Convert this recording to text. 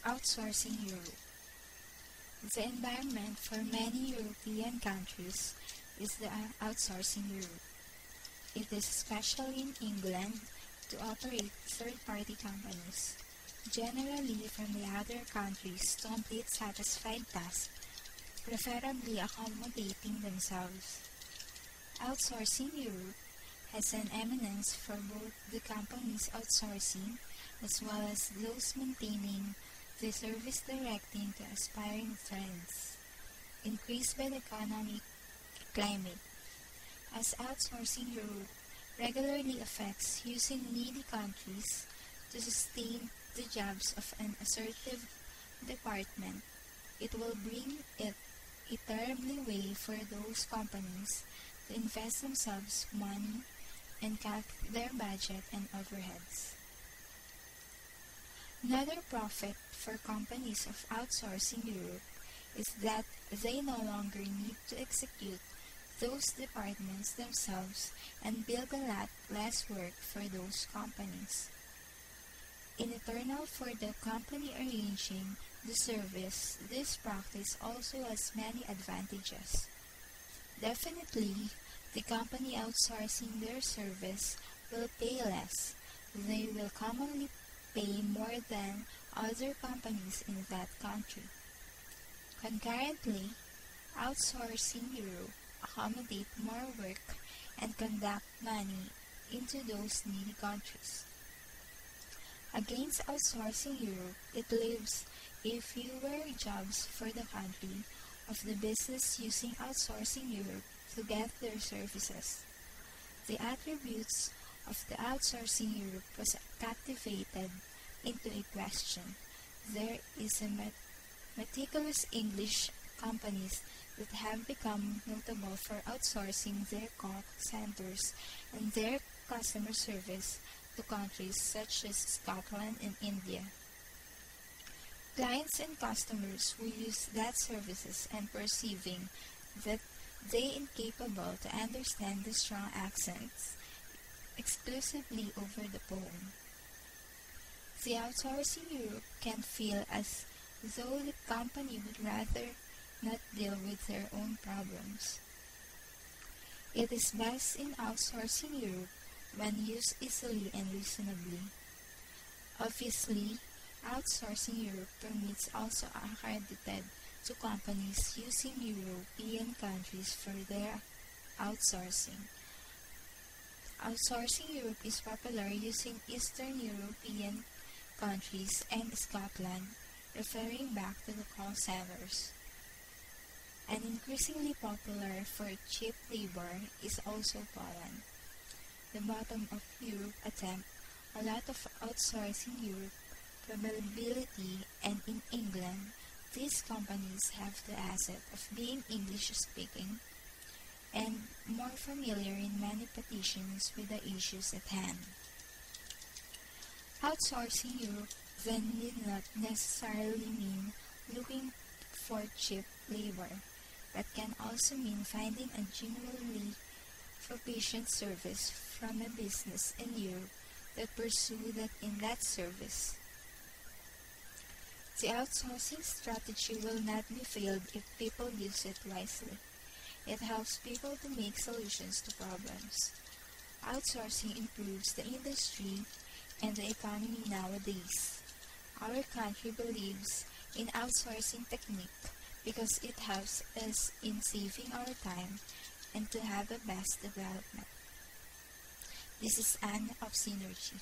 Outsourcing Europe. The environment for many European countries is the outsourcing Europe. It is especially in England to operate third-party companies, generally from the other countries to complete satisfied tasks, preferably accommodating themselves. Outsourcing Europe has an eminence for both the companies outsourcing as well as those maintaining the service directing to aspiring friends, increased by the economic climate, as outsourcing Europe regularly affects using needy countries to sustain the jobs of an assertive department. It will bring it a terribly way for those companies to invest themselves money and cut their budget and overheads. Another profit for companies of outsourcing Europe is that they no longer need to execute those departments themselves and build a lot less work for those companies. In eternal for the company arranging the service, this practice also has many advantages. Definitely, the company outsourcing their service will pay less. They will commonly pay more than other companies in that country. Concurrently, outsourcing Europe accommodate more work and conduct money into those needy countries. Against outsourcing Europe, it leaves a fewer jobs for the country of the business using outsourcing Europe to get their services. The attributes of the outsourcing Europe was cultivated into a question. There is a meticulous English companies that have become notable for outsourcing their call centers and their customer service to countries such as Scotland and India. Clients and customers who use that services and perceiving that they incapable to understand the strong accents exclusively over the phone. The outsourcing Europe can feel as though the company would rather not deal with their own problems. It is best in outsourcing Europe when used easily and reasonably. Obviously, outsourcing Europe permits also accredited to companies using European countries for their outsourcing. Outsourcing Europe is popular using Eastern European countries and Scotland, referring back to the call centers. And increasingly popular for cheap labor is also Poland. The bottom of Europe attempt a lot of outsourcing Europe probability, and in England, these companies have the asset of being English speaking and more familiar in many petitions with the issues at hand. Outsourcing Europe then need not necessarily mean looking for cheap labor, but can also mean finding a genuinely proficient service from a business in Europe that pursue that in that service. The outsourcing strategy will not be failed if people use it wisely. It helps people to make solutions to problems. Outsourcing improves the industry and the economy nowadays. Our country believes in outsourcing technique because it helps us in saving our time and to have a best development. This is Anne of Synergy.